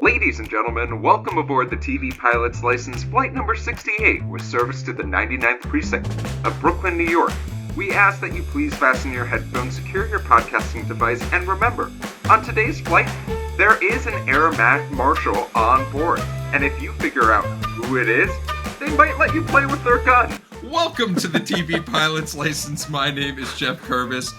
Ladies and gentlemen, welcome aboard the TV Pilot's License Flight number 68 with service to the 99th Precinct of Brooklyn, New York. We ask that you please fasten your headphones, secure your podcasting device, and remember, on today's flight, there is an air marshal on board, and if you figure out who it is, they might let you play with their gun. Welcome to the TV Pilot's License. My name is Jeff Curvis,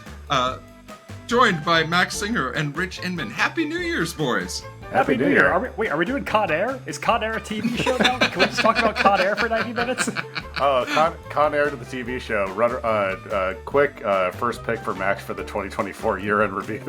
joined by Max Singer and Rich Inman. Happy New Year's, boys! Happy New Year. Are we doing Con Air? Is Con Air a TV show now? Can we just talk about Con Air for 90 minutes? Con Air to the TV show. Quick first pick for Max for the 2024 year-end review.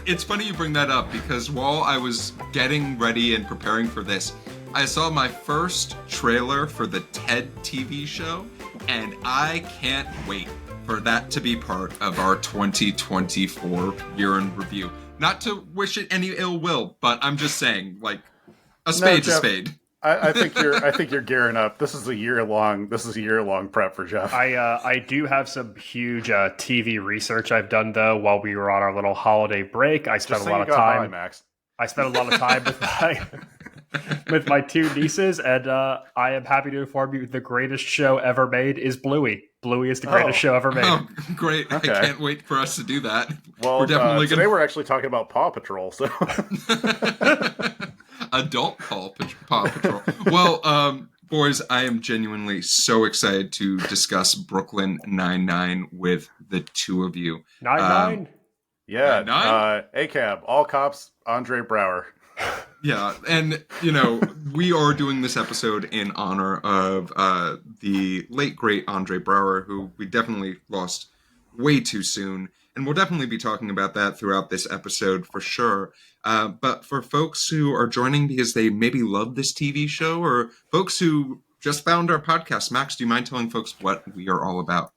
It's funny you bring that up because while I was getting ready and preparing for this, I saw my first trailer for the Ted TV show, and I can't wait for that to be part of our 2024 year-end review. Not to wish it any ill will, but I'm just saying, like, a spade's a spade. I think you're gearing up. This is a year long prep for Jeff. I do have some huge TV research I've done though while we were on our little holiday break. I spent a lot of time. Max. I spent a lot of time with my two nieces, and I am happy to inform you the greatest show ever made is Bluey. Bluey is the greatest show ever made. Oh, great. Okay. I can't wait for us to do that. Well, today we're actually talking about Paw Patrol, so... Adult Paw Patrol. Well, boys, I am genuinely so excited to discuss Brooklyn Nine-Nine with the two of you. Nine-Nine? Yeah, ACAB, All Cops, Andre Braugher. Yeah, and, we are doing this episode in honor of the late, great Andre Braugher, who we definitely lost way too soon. And we'll definitely be talking about that throughout this episode for sure. But for folks who are joining because they maybe love this TV show, or folks who just found our podcast, Max, do you mind telling folks what we are all about?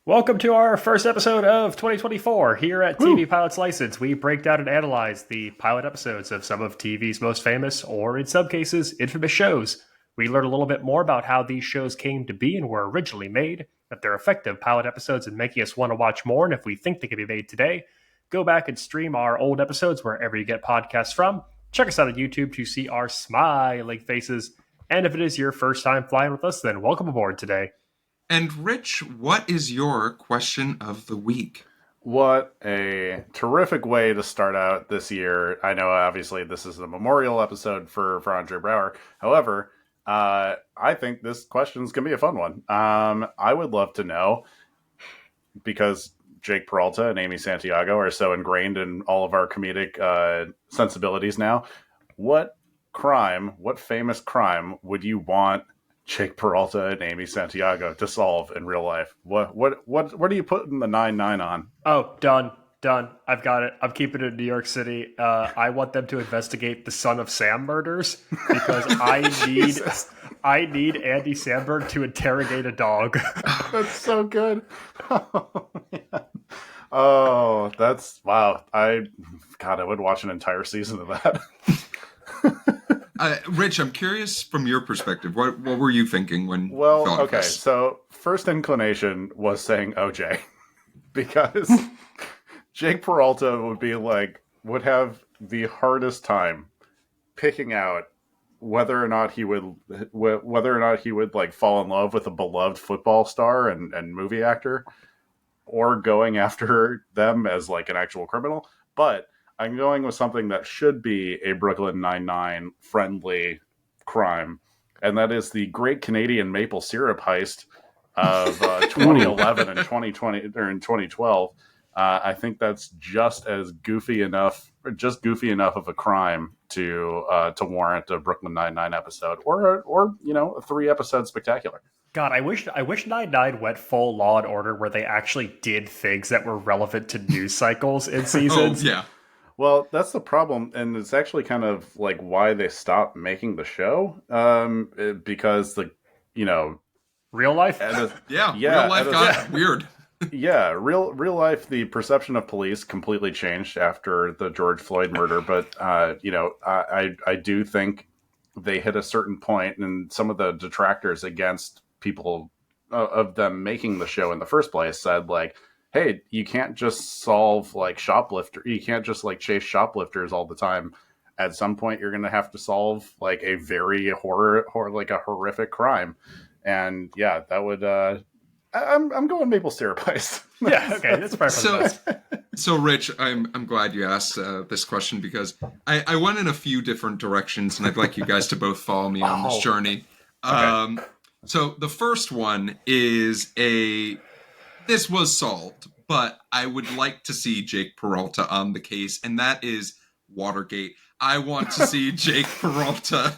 Welcome to our first episode of 2024 here at TV Pilot's License. We break down and analyze the pilot episodes of some of TV's most famous, or in some cases, infamous shows. We learn a little bit more about how these shows came to be and were originally made, that they're effective pilot episodes in making us want to watch more, and if we think they can be made today, go back and stream our old episodes wherever you get podcasts from. Check us out on YouTube to see our smiling faces. And if it is your first time flying with us, then welcome aboard today. And Rich, what is your question of the week? What a terrific way to start out this year. I know, obviously, this is the memorial episode for Andre Braugher. However, I think this question is going to be a fun one. I would love to know, because Jake Peralta and Amy Santiago are so ingrained in all of our comedic sensibilities now, what famous crime would you want Jake Peralta and Amy Santiago to solve in real life? What are you putting the 9-9 on? Oh, done. I've got it. I'm keeping it in New York City. I want them to investigate the Son of Sam murders because I need Andy Samberg to interrogate a dog. That's so good. Oh, man. Oh, that's wow. I would watch an entire season of that. Rich, I'm curious from your perspective. What were you thinking when? Well, okay. This? So first inclination was saying OJ because Jake Peralta would have the hardest time picking out whether or not he would like fall in love with a beloved football star and movie actor, or going after them as like an actual criminal. But I'm going with something that should be a Brooklyn Nine-Nine friendly crime, and that is the Great Canadian Maple Syrup Heist of 2011 and 2020 or in 2012. I think that's just goofy enough of a crime to warrant a Brooklyn Nine-Nine episode, or a 3-episode spectacular. God, I wish 9-9 went full Law and Order, where they actually did things that were relevant to news cycles in seasons. Oh, yeah. Well, that's the problem, and it's actually kind of like why they stopped making the show, because real life. Real life got weird. Yeah, real life. The perception of police completely changed after the George Floyd murder, but I do think they hit a certain point, and some of the detractors against people of them making the show in the first place said like, hey, you can't just solve like shoplifter. You can't just like chase shoplifters all the time at some point you're going to have to solve like a very like a horrific crime. And yeah, that would, I'm going maple syrup ice. Yeah, okay, that's fair. So Rich, I'm glad you asked this question because I went in a few different directions, and I'd like you guys to both follow me on this journey. Okay. So the first one is this was solved, but I would like to see Jake Peralta on the case, and that is Watergate. I want to see Jake Peralta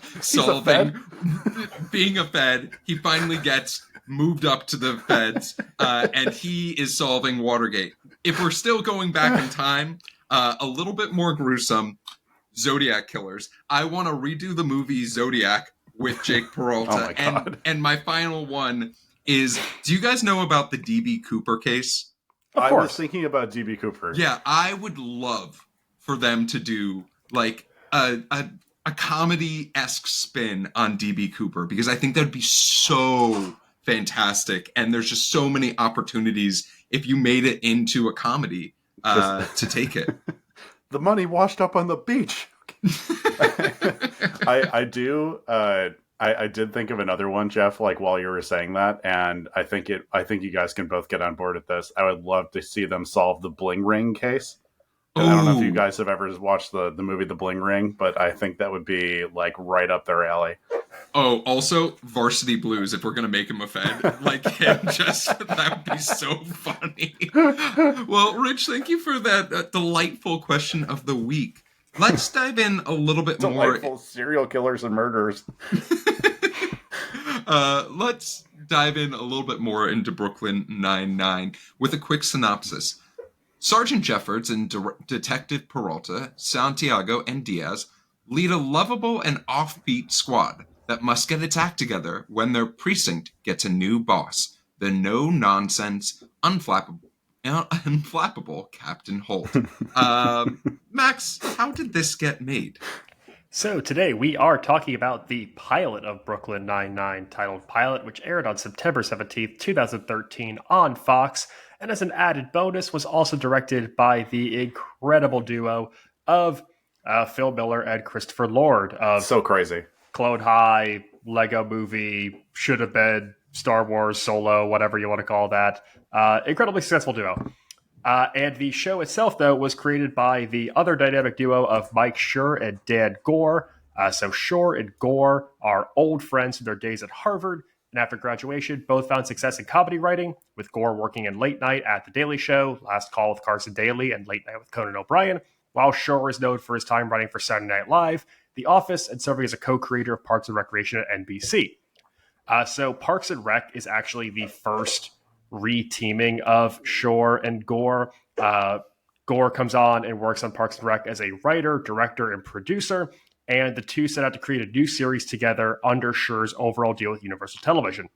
being a Fed. He finally gets moved up to the Feds, and he is solving Watergate. If we're still going back in time, a little bit more gruesome, Zodiac killers. I want to redo the movie Zodiac with Jake Peralta. Oh my God. And my final one is, do you guys know about the D.B. Cooper case? I was thinking about D.B. Cooper. Yeah, I would love for them to do like a comedy-esque spin on D.B. Cooper, because I think that would be so fantastic, and there's just so many opportunities if you made it into a comedy to take it. The money washed up on the beach. I did think of another one, Jeff, like while you were saying that, and I think you guys can both get on board with this. I would love to see them solve the Bling Ring case. And I don't know if you guys have ever watched the movie The Bling Ring, but I think that would be like right up their alley. Oh, also Varsity Blues, if we're gonna make him a Fed, like him, just that would be so funny. Well, Rich, thank you for that delightful question of the week. Let's dive in a little bit more. Delightful serial killers and murderers. Let's dive in a little bit more into Brooklyn Nine-Nine with a quick synopsis. Sergeant Jeffords and Detective Peralta, Santiago, and Diaz lead a lovable and offbeat squad that must get its act together when their precinct gets a new boss, the no-nonsense, unflappable Captain Holt. Max, how did this get made? So today we are talking about the pilot of Brooklyn Nine-Nine, titled Pilot, which aired on September 17th, 2013 on Fox, and as an added bonus was also directed by the incredible duo of Phil Miller and Christopher Lord of So crazy. Clone High, Lego Movie, Should Have Been, Star Wars, Solo, whatever you want to call that. Incredibly successful duo. And the show itself, though, was created by the other dynamic duo of Mike Schur and Dan Gore. So Schur and Gore are old friends from their days at Harvard, and after graduation, both found success in comedy writing, with Gore working in Late Night at The Daily Show, Last Call with Carson Daly, and Late Night with Conan O'Brien, while Schur is known for his time writing for Saturday Night Live, The Office, and serving as a co-creator of Parks and Recreation at NBC. So Parks and Rec is actually the first re-teaming of Schur and Gore. Gore comes on and works on Parks and Rec as a writer, director, and producer, and the two set out to create a new series together under Schur's overall deal with Universal Television.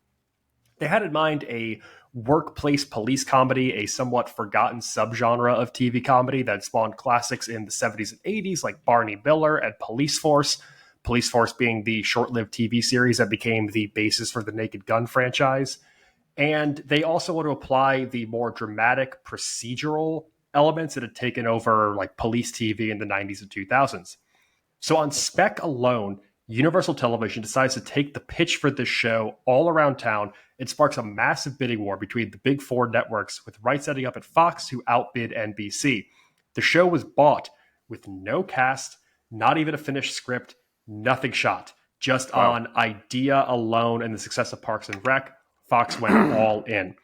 They had in mind a workplace police comedy, a somewhat forgotten subgenre of TV comedy that spawned classics in the 70s and 80s like Barney Miller and Police Force. Police Force being the short-lived TV series that became the basis for the Naked Gun franchise. And they also want to apply the more dramatic procedural elements that had taken over like police TV in the 90s and 2000s. So on spec alone, Universal Television decides to take the pitch for this show all around town. It sparks a massive bidding war between the big four networks, with rights setting up at Fox, who outbid NBC. The show was bought with no cast, not even a finished script, nothing shot. Just on idea alone and the success of Parks and Rec, Fox went all in.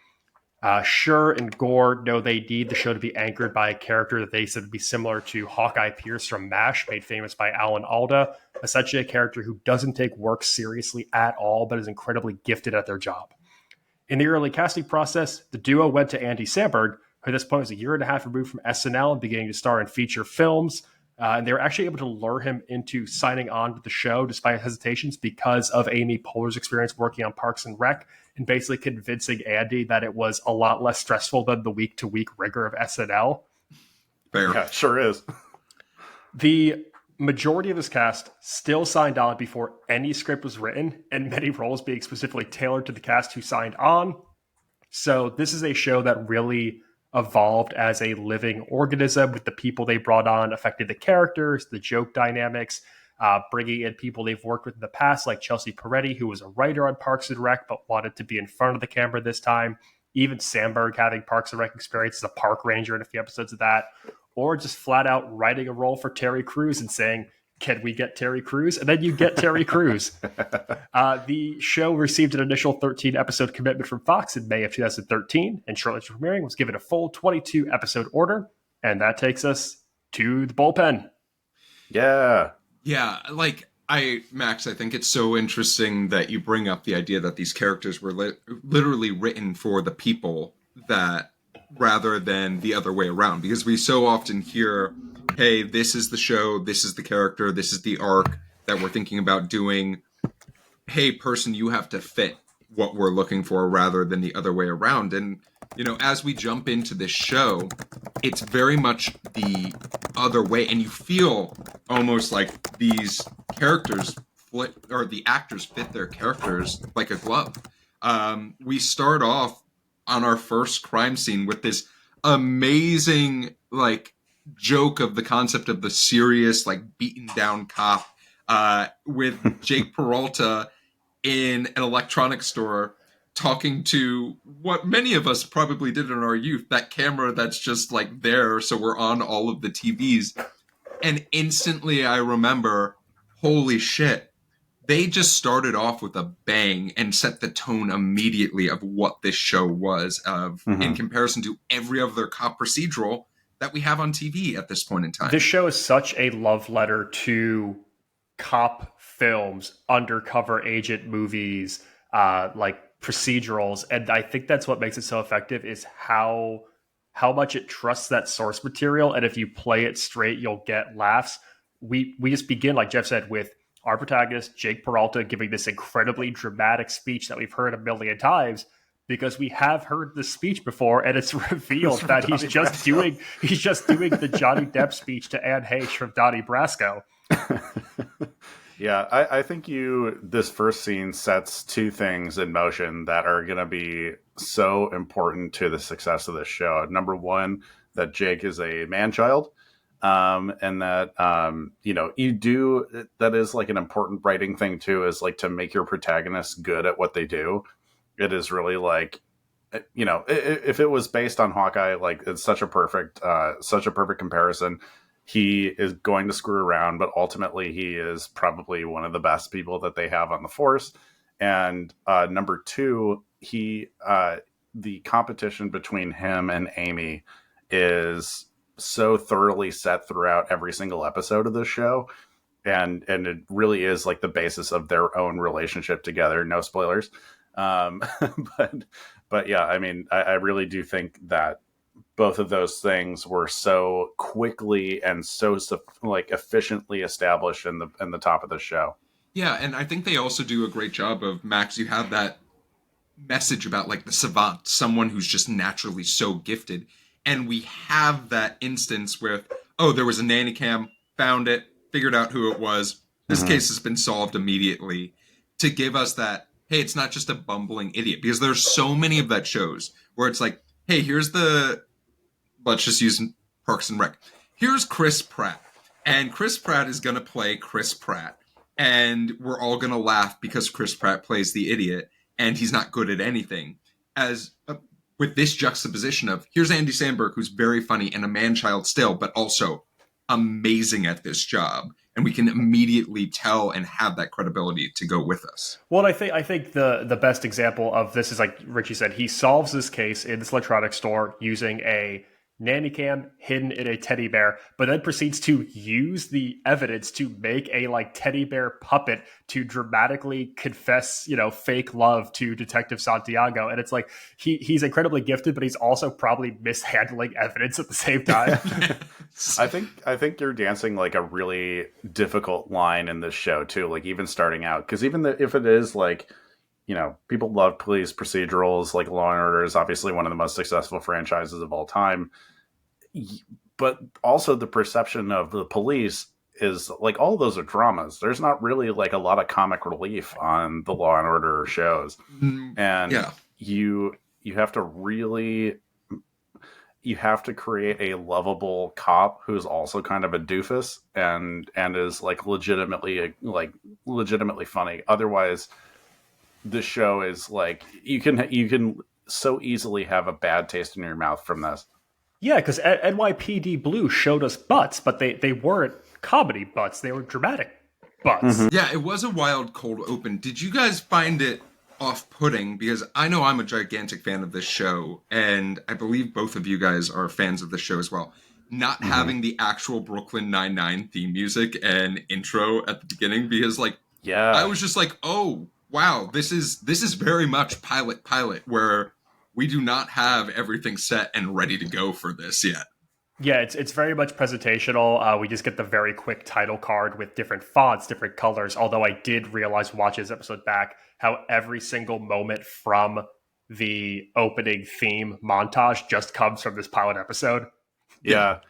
Schur and Gore know they need the show to be anchored by a character that they said would be similar to Hawkeye Pierce from MASH, made famous by Alan Alda, essentially a character who doesn't take work seriously at all, but is incredibly gifted at their job. In the early casting process, the duo went to Andy Samberg, who at this point was a year and a half removed from SNL and beginning to star in feature films. And they were actually able to lure him into signing on to the show despite hesitations because of Amy Poehler's experience working on Parks and Rec, and basically convincing Andy that it was a lot less stressful than the week-to-week rigor of SNL. Fair. Yeah, sure is. The majority of his cast still signed on before any script was written, and many roles being specifically tailored to the cast who signed on. So this is a show that really evolved as a living organism with the people they brought on affecting the characters, the joke dynamics, bringing in people they've worked with in the past, like Chelsea Peretti, who was a writer on Parks and Rec, but wanted to be in front of the camera this time. Even Samberg having Parks and Rec experience as a park ranger in a few episodes of that. Or just flat out writing a role for Terry Crews and saying, can we get Terry Crews? And then you get Terry Crews. The show received an initial 13-episode commitment from Fox in May of 2013, and shortly after premiering was given a full 22-episode order. And that takes us to the bullpen. Yeah. Yeah, like, Max, I think it's so interesting that you bring up the idea that these characters were literally written for the people that rather than the other way around, because we so often hear, hey, this is the show, this is the character, this is the arc that we're thinking about doing. Hey, person, you have to fit what we're looking for rather than the other way around. And, you know, as we jump into this show, it's very much the other way. And you feel almost like these characters or the actors fit their characters like a glove. We start off on our first crime scene with this amazing, like, joke of the concept of the serious, like, beaten down cop with Jake Peralta in an electronics store talking to what many of us probably did in our youth, that camera that's just like there, so we're on all of the TVs. And instantly I remember, holy shit, they just started off with a bang and set the tone immediately of what this show was in comparison to every other cop procedural that we have on TV at this point in time. This show is such a love letter to cop films, undercover agent movies, like procedurals, and I think that's what makes it so effective is how much it trusts that source material, and if you play it straight, you'll get laughs. We just begin, like Jeff said, with our protagonist, Jake Peralta, giving this incredibly dramatic speech that we've heard a million times, because we have heard the speech before, and it's revealed that he's just doing the Johnny Depp speech to Anne Heche from Donnie Brasco. Yeah, I think this first scene sets two things in motion that are going to be so important to the success of this show. Number one, that Jake is a man-child, and that, that is like an important writing thing too, is like to make your protagonists good at what they do. It is really like, if it was based on Hawkeye, like it's such a perfect comparison. He is going to screw around, but ultimately he is probably one of the best people that they have on the force. And number two, the competition between him and Amy is so thoroughly set throughout every single episode of this show. And it really is like the basis of their own relationship together. No spoilers. But yeah, I mean, I really do think that both of those things were so quickly and so like efficiently established in the top of the show. Yeah, and I think they also do a great job of, Max, you have that message about like the savant, someone who's just naturally so gifted. And we have that instance where, there was a nanny cam, found it, figured out who it was. This case has been solved immediately, to give us that, hey, it's not just a bumbling idiot. Because there's so many of that shows where it's like, hey, let's just use Parks and Rec. Here's Chris Pratt. And Chris Pratt is going to play Chris Pratt. And we're all going to laugh because Chris Pratt plays the idiot and he's not good at anything. With this juxtaposition of, here's Andy Samberg, who's very funny and a man-child still, but also amazing at this job. And we can immediately tell and have that credibility to go with us. Well, I think the best example of this is, like Richie said, he solves this case in this electronics store using a nanny cam hidden in a teddy bear, but then proceeds to use the evidence to make a like teddy bear puppet to dramatically confess, fake love to Detective Santiago. And it's like he's incredibly gifted, but he's also probably mishandling evidence at the same time. I think you're dancing like a really difficult line in this show too, like even starting out, because even if it is like, people love police procedurals, like Law and Order is obviously one of the most successful franchises of all time. But also the perception of the police is like, all of those are dramas. There's not really like a lot of comic relief on the Law and Order shows. And you have to really, you have to create a lovable cop who's also kind of a doofus and is like legitimately funny. Otherwise, this show is like you can so easily have a bad taste in your mouth from this. Yeah, because NYPD Blue showed us butts, but they weren't comedy butts; they were dramatic butts. Yeah, it was a wild cold open. Did you guys find it off-putting? Because I know I'm a gigantic fan of this show, and I believe both of you guys are fans of the show as well. Not having the actual Brooklyn Nine-Nine theme music and intro at the beginning, because I was just like, oh wow, this is very much pilot, where we do not have everything set and ready to go for this yet. Yeah, it's very much presentational. We just get the very quick title card with different fonts, different colors. Although I did realize watching this episode back how every single moment from the opening theme montage just comes from this pilot episode. Yeah,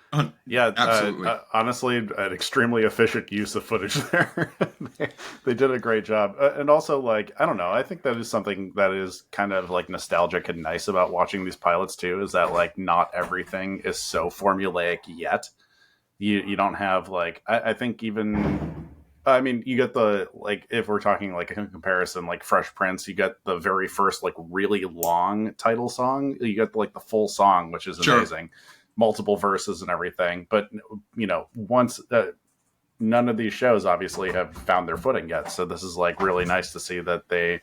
absolutely. Honestly, an extremely efficient use of footage there. They did a great job, and also I don't know. I think that is something that is kind of nostalgic and nice about watching these pilots too. Is that not everything is so formulaic yet. You don't have I think even. I mean, you get the if we're talking in comparison, Fresh Prince, you get the very first really long title song. You get the full song, which is amazing. Sure. Multiple verses and everything, but once none of these shows obviously have found their footing yet, so this is really nice to see that they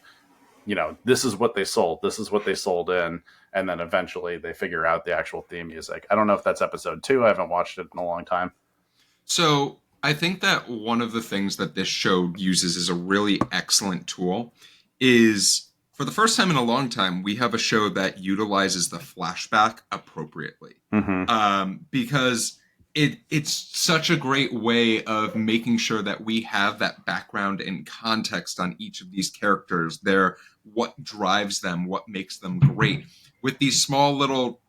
this is what they sold in, and then eventually they figure out the actual theme music. I don't know if that's episode 2. I haven't watched it in a long time. So I think that one of the things that this show uses as a really excellent tool is, for the first time in a long time, we have a show that utilizes the flashback appropriately. Because it's such a great way of making sure that we have that background and context on each of these characters. What drives them, what makes them great. With these small little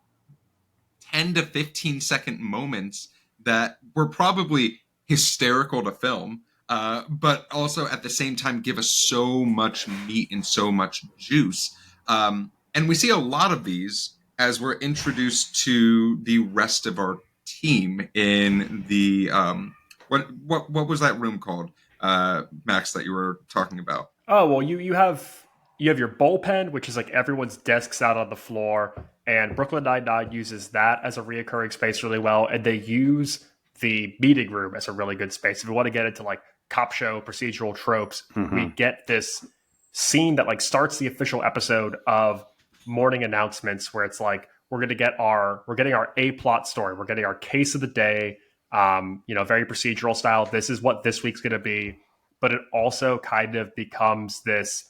10 to 15 second moments that were probably hysterical to film, but also at the same time give us so much meat and so much juice. And we see a lot of these as we're introduced to the rest of our team in the what was that room called, Max, that you were talking about? Oh, well, you have your bullpen, which is everyone's desks out on the floor, and Brooklyn Nine-Nine uses that as a reoccurring space really well, and they use the meeting room as a really good space. If we want to get into cop show procedural tropes, we get this scene that starts the official episode of morning announcements, where it's we're getting our A plot story, we're getting our case of the day, very procedural style. This is what this week's going to be, but it also kind of becomes this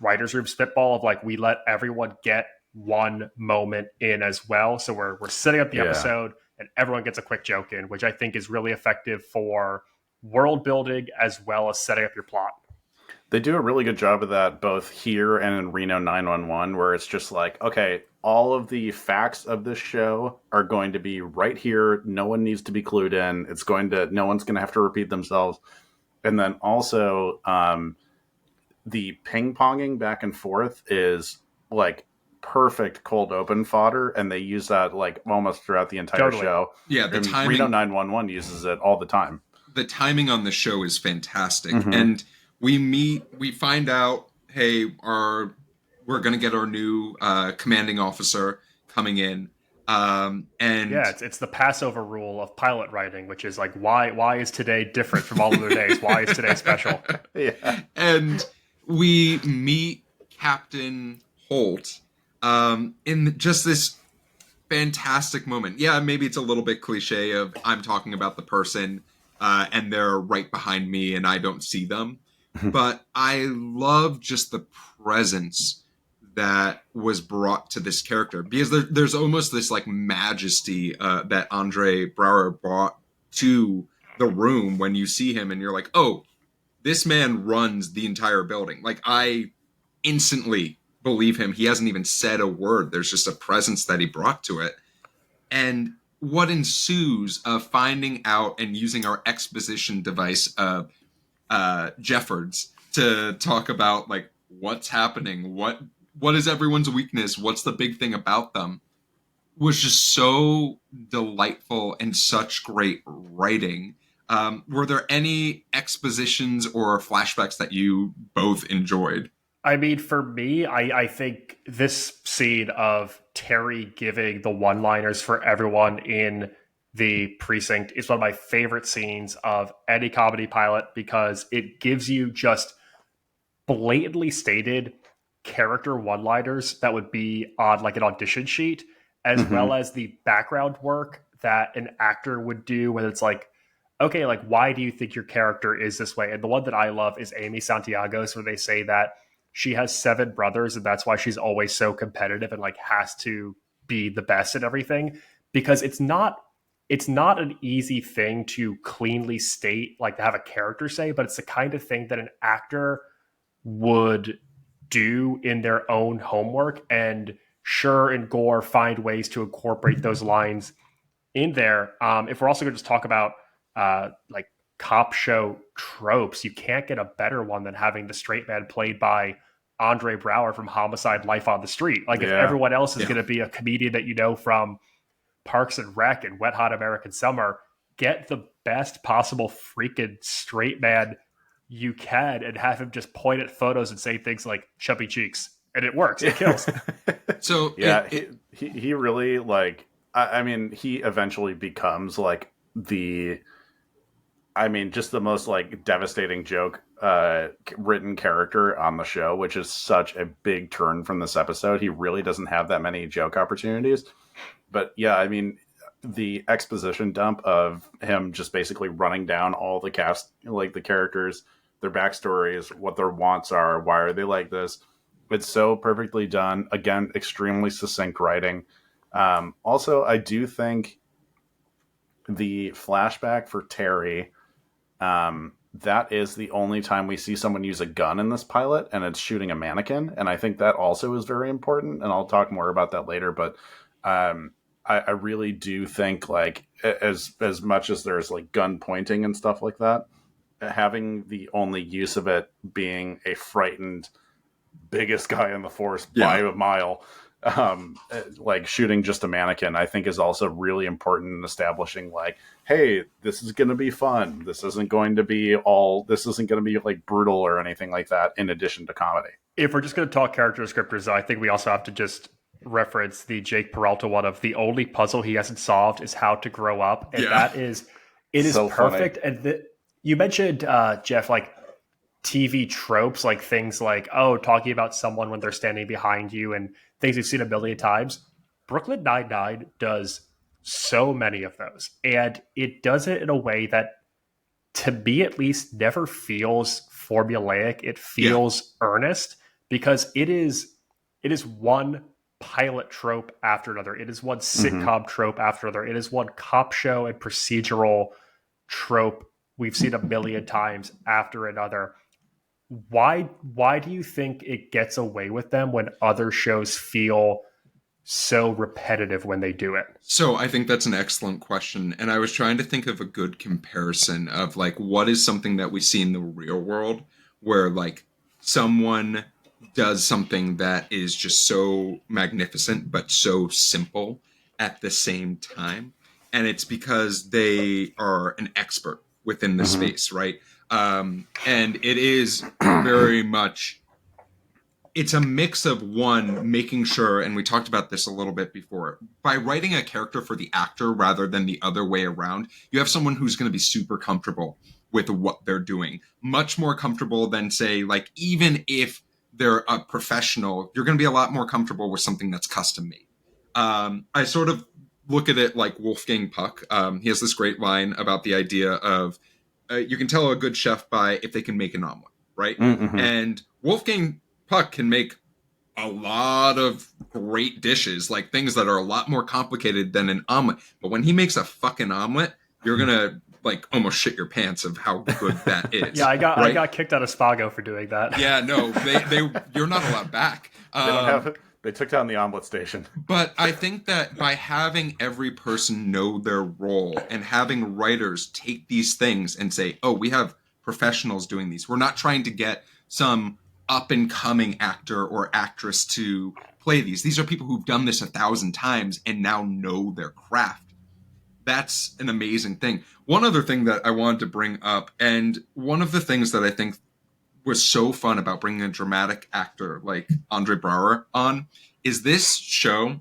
writer's room spitball of we let everyone get one moment in as well. So we're setting up the episode and everyone gets a quick joke in, which I think is really effective for world building as well as setting up your plot. They do a really good job of that both here and in Reno 911, where it's just okay, all of the facts of this show are going to be right here. No one needs to be clued in. No one's going to have to repeat themselves. And then also the ping-ponging back and forth is perfect cold open fodder, and they use that almost throughout the entire show. Yeah, the timing. Reno 911 uses it all the time. The timing on the show is fantastic, and we find out, hey, we're going to get our new commanding officer coming in, and it's the Passover rule of pilot writing, which is why is today different from all other days? Why is today special? Yeah, and we meet Captain Holt in just this fantastic moment. Yeah, maybe it's a little bit cliche of I'm talking about the person and they're right behind me and I don't see them. But I love just the presence that was brought to this character, because there's almost this majesty that Andre Braugher brought to the room when you see him and you're like, oh, this man runs the entire building. I instantly believe him. He hasn't even said a word. There's just a presence that he brought to it. And what ensues of finding out and using our exposition device of Jeffords to talk about what's happening, what is everyone's weakness, what's the big thing about them. was just so delightful and such great writing. Were there any expositions or flashbacks that you both enjoyed? I mean, for me, I think this scene of Terry giving the one-liners for everyone in the precinct is one of my favorite scenes of any comedy pilot because it gives you just blatantly stated character one-liners that would be on like an audition sheet, as well as the background work that an actor would do when it's like, okay, like why do you think your character is this way? And the one that I love is Amy Santiago's, where they say that she has 7 brothers and that's why she's always so competitive and like has to be the best at everything, because it's not an easy thing to cleanly state, like to have a character say, but it's the kind of thing that an actor would do in their own homework, and sure and gore find ways to incorporate those lines in there. If we're also going to just talk about like cop show tropes, you can't get a better one than having the straight man played by Andre Braugher from Homicide: Life on the Street. Like if everyone else is going to be a comedian that you know from Parks and Rec and Wet Hot American Summer, get the best possible freaking straight man you can and have him just point at photos and say things like chubby cheeks, and it works. It kills. So yeah, he really like. I mean, he eventually becomes like just the most like devastating joke written character on the show, which is such a big turn from this episode. He really doesn't have that many joke opportunities, but yeah, I mean, the exposition dump of him just basically running down all the cast, like the characters, their backstories, what their wants are, why are they like this. It's so perfectly done. Again, extremely succinct writing. Also, I do think the flashback for Terry, that is the only time we see someone use a gun in this pilot, and it's shooting a mannequin. And I think that also is very important, and I'll talk more about that later. But I really do think, like, as much as there's like gun pointing and stuff like that, having the only use of it being a frightened biggest guy in the force by a mile, like shooting just a mannequin, I think is also really important in establishing like, hey, this is going to be fun. This isn't going to be like brutal or anything like that, in addition to comedy. If we're just going to talk character descriptors, I think we also have to just reference the Jake Peralta one of the only puzzle he hasn't solved is how to grow up. And it is so perfect. Funny. And you mentioned, Jeff, like TV tropes, like things like, talking about someone when they're standing behind you and things you've seen a million times. Brooklyn Nine-Nine does so many of those. And it does it in a way that, to me at least, never feels formulaic. It feels earnest, because it is one pilot trope after another. It is one sitcom trope after another. It is one cop show and procedural trope we've seen a million times after another. Why do you think it gets away with them when other shows feel so repetitive when they do it? So I think that's an excellent question. And I was trying to think of a good comparison of like, what is something that we see in the real world where like someone does something that is just so magnificent, but so simple at the same time. And it's because they are an expert within the space, right? And it is very much, it's a mix of one, making sure, and we talked about this a little bit before, by writing a character for the actor rather than the other way around, you have someone who's going to be super comfortable with what they're doing. Much more comfortable than, say, like, even if they're a professional, you're going to be a lot more comfortable with something that's custom made. I sort of look at it like Wolfgang Puck. He has this great line about the idea of, you can tell a good chef by if they can make an omelet, right? And Wolfgang Puck can make a lot of great dishes, like things that are a lot more complicated than an omelet. But when he makes a fucking omelet, you're going to like almost shit your pants of how good that is. I got kicked out of Spago for doing that. Yeah, no, they you're not allowed back. They took down the omelet station. But I think that by having every person know their role and having writers take these things and say, oh, we have professionals doing these. We're not trying to get some up and coming actor or actress to play these. These are people who've done this 1,000 times and now know their craft. That's an amazing thing. One other thing that I wanted to bring up, and one of the things that I think was so fun about bringing a dramatic actor like Andre Braugher on, is this show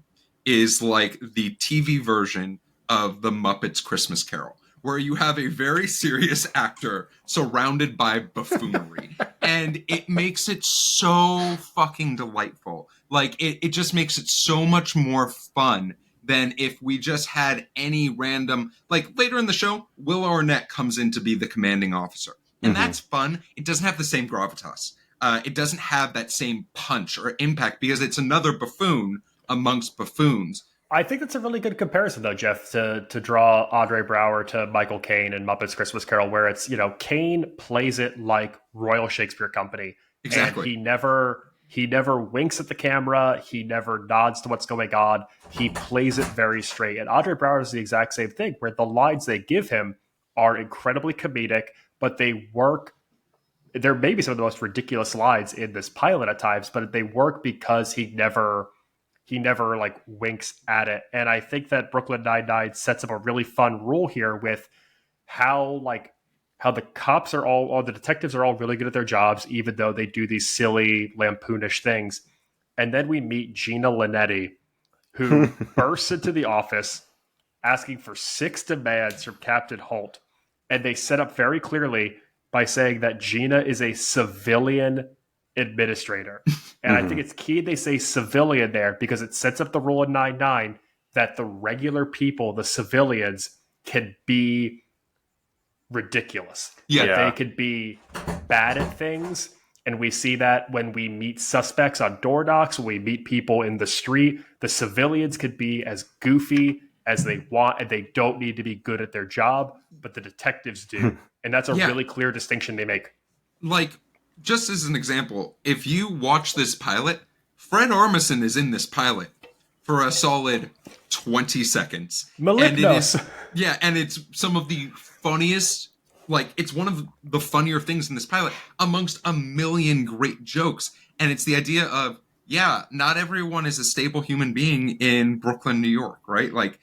is like the TV version of the Muppets Christmas Carol, where you have a very serious actor surrounded by buffoonery. And it makes it so fucking delightful. Like, it just makes it so much more fun than if we just had any random... Like, later in the show, Will Arnett comes in to be the commanding officer. And that's fun. It doesn't have the same gravitas. It doesn't have that same punch or impact because it's another buffoon amongst buffoons. I think that's a really good comparison, though, Jeff, to draw Andre Braugher to Michael Caine in Muppets Christmas Carol, where it's, Caine plays it like Royal Shakespeare Company. Exactly. And he never winks at the camera. He never nods to what's going on. He plays it very straight. And Andre Braugher is the exact same thing, where the lines they give him are incredibly comedic, but they work. There may be some of the most ridiculous lines in this pilot at times, but they work because he never like winks at it. And I think that Brooklyn Nine-Nine sets up a really fun rule here with how the cops are all the detectives are all really good at their jobs, even though they do these silly lampoonish things. And then we meet Gina Linetti, who bursts into the office asking for 6 demands from Captain Holt. And they set up very clearly by saying that Gina is a civilian administrator. And I think it's key they say civilian there because it sets up the rule in 9-9 that the regular people, the civilians, can be ridiculous. They could be bad at things. And we see that when we meet suspects on door knocks, when we meet people in the street, the civilians could be as goofy as they want, and they don't need to be good at their job, but the detectives do. And that's a really clear distinction they make. Like, just as an example, if you watch this pilot, Fred Armisen is in this pilot for a solid 20 seconds. Malignos. And it's some of the funniest, like, it's one of the funnier things in this pilot amongst a million great jokes. And it's the idea of, not everyone is a stable human being in Brooklyn, New York, right? Like,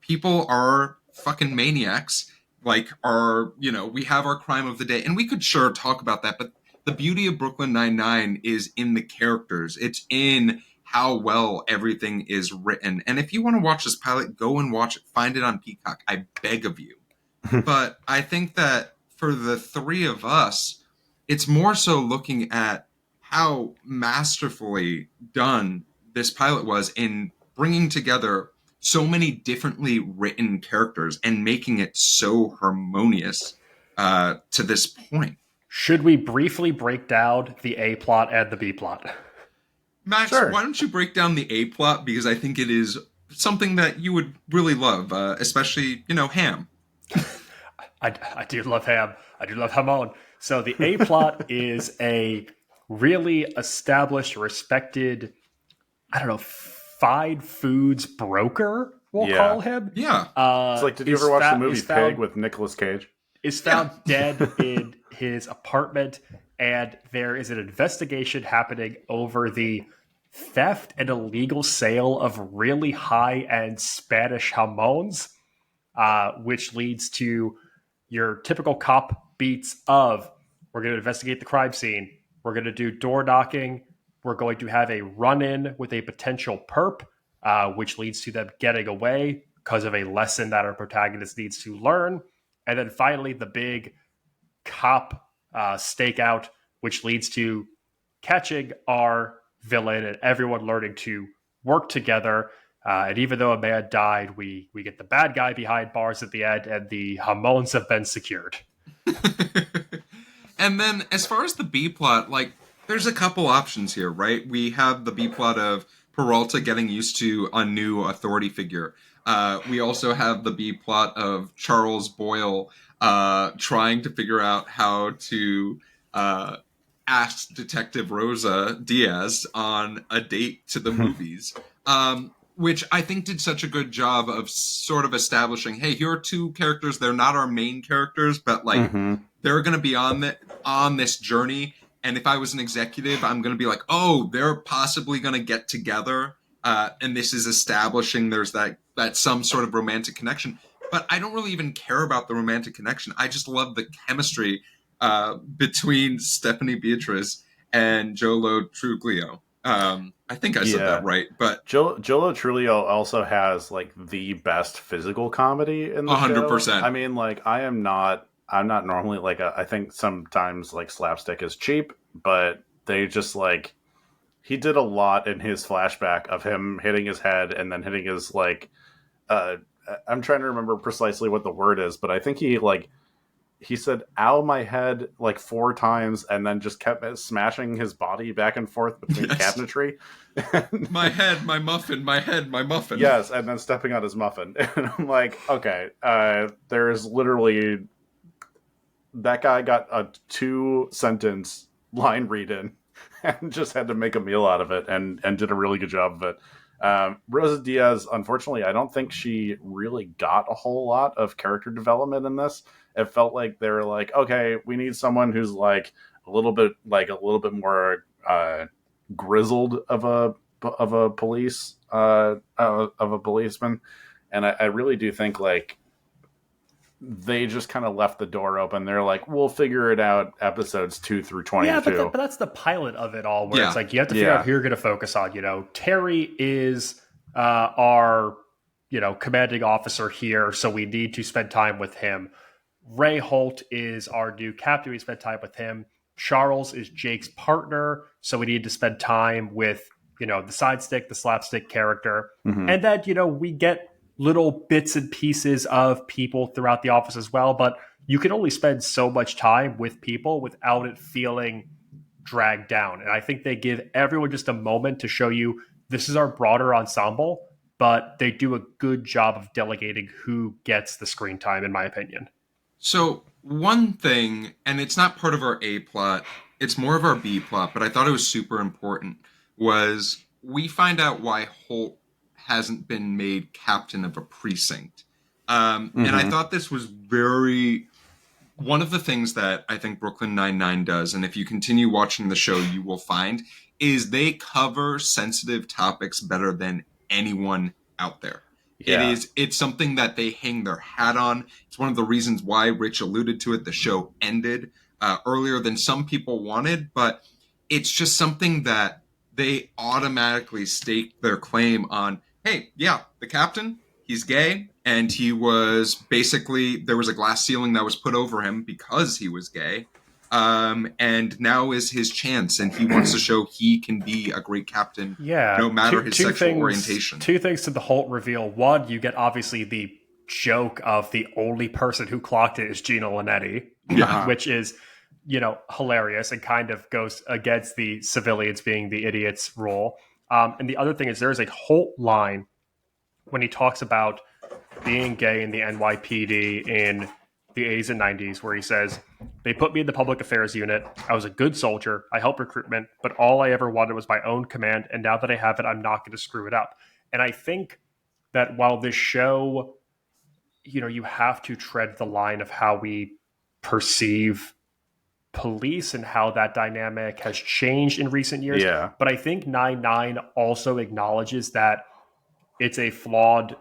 people are fucking maniacs, like, we have our crime of the day. And we could sure talk about that, but the beauty of Brooklyn Nine-Nine is in the characters. It's in how well everything is written. And if you want to watch this pilot, go and watch it. Find it on Peacock. I beg of you. But I think that for the three of us, it's more so looking at how masterfully done this pilot was in bringing together so many differently written characters and making it so harmonious to this point. Should we briefly break down the A plot and the B plot? Max, why don't you break down the A plot? Because I think it is something that you would really love, especially, Ham. I do love ham. I do love hamon. So the A plot is a really established, respected, fine foods broker, we'll call him. Yeah. It's like, did you ever watch the movie Pig with Nicolas Cage? Is found dead in his apartment, and there is an investigation happening over the theft and illegal sale of really high-end Spanish jamons, which leads to your typical cop beats of, we're going to investigate the crime scene, we're going to do door knocking, we're going to have a run-in with a potential perp, which leads to them getting away because of a lesson that our protagonist needs to learn. And then finally, the big cop stakeout, which leads to catching our villain and everyone learning to work together. And even though a man died, we get the bad guy behind bars at the end, and the jamons have been secured. And then as far as the B plot, like, there's a couple options here, right? We have the B plot of Peralta getting used to a new authority figure. We also have the B plot of Charles Boyle trying to figure out how to ask Detective Rosa Diaz on a date to the movies, which I think did such a good job of sort of establishing, hey, here are two characters. They're not our main characters, but like they're going to be on this journey. And if I was an executive, I'm going to be like, oh, they're possibly going to get together. And this is establishing there's that some sort of romantic connection. But I don't really even care about the romantic connection. I just love the chemistry between Stephanie Beatriz and Lo Truglio. I think I said that right, but Lo Truglio also has like the best physical comedy in the 100%. show. I mean, like I'm not normally like I think sometimes like slapstick is cheap, but they just like he did a lot in his flashback of him hitting his head and then hitting his like I'm trying to remember precisely what the word is, but I think he said "ow my head" like 4 times and then just kept smashing his body back and forth between cabinetry. My head, my muffin, my head, my muffin. Yes, and then stepping on his muffin. And I'm like, okay, there's literally that guy got a 2-sentence line read in and just had to make a meal out of it and did a really good job of it. Rosa Diaz, unfortunately, I don't think she really got a whole lot of character development in this. It felt like they were like, okay, we need someone who's like a little bit more grizzled of a policeman, and I really do think like they just kind of left the door open. They're like, we'll figure it out episodes 2 through 22. Yeah, but that's the pilot of it all, where it's like you have to figure out who you're going to focus on. You know, Terry is our commanding officer here, so we need to spend time with him. Ray Holt is our new captain. We spend time with him. Charles is Jake's partner, so we need to spend time with, the sidestick, the slapstick character. Mm-hmm. And then, we get little bits and pieces of people throughout the office as well, but you can only spend so much time with people without it feeling dragged down. And I think they give everyone just a moment to show you this is our broader ensemble, but they do a good job of delegating who gets the screen time, in my opinion. So one thing, and it's not part of our A plot, it's more of our B plot, but I thought it was super important, was we find out why Holt hasn't been made captain of a precinct. And I thought this was one of the things that I think Brooklyn Nine-Nine does, and if you continue watching the show, you will find, is they cover sensitive topics better than anyone out there. Yeah. It's something that they hang their hat on. It's one of the reasons why Rich alluded to it. The show ended earlier than some people wanted, but it's just something that they automatically stake their claim on. Hey, yeah, the captain, he's gay, and he was basically, there was a glass ceiling that was put over him because he was gay. And now is his chance, and he wants to show he can be a great captain, no matter his sexual orientation. 2 things to the Holt reveal. One, you get obviously the joke of the only person who clocked it is Gina Linetti, which is, hilarious and kind of goes against the civilians being the idiots rule. And the other thing is there's a Holt line when he talks about being gay in the NYPD in the 80s and 90s, where he says, they put me in the public affairs unit. I was a good soldier. I helped recruitment, but all I ever wanted was my own command. And now that I have it, I'm not going to screw it up. And I think that while this show, you have to tread the line of how we perceive police and how that dynamic has changed in recent years. Yeah. But I think 9-9 also acknowledges that it's a flawed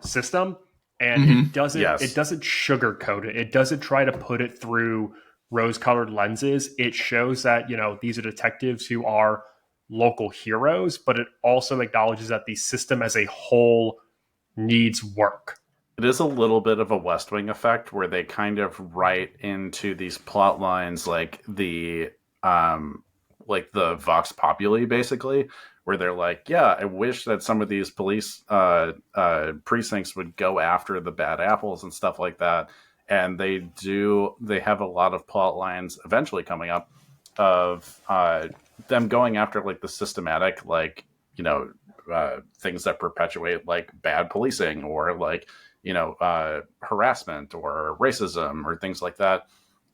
system. And it doesn't sugarcoat it. It doesn't try to put it through rose-colored lenses. It shows that, these are detectives who are local heroes, but it also acknowledges that the system as a whole needs work. It is a little bit of a West Wing effect where they kind of write into these plot lines like the Vox Populi, basically, where they're like, yeah, I wish that some of these police precincts would go after the bad apples and stuff like that. And they have a lot of plot lines eventually coming up of them going after like the systematic, things that perpetuate like bad policing or like, harassment or racism or things like that.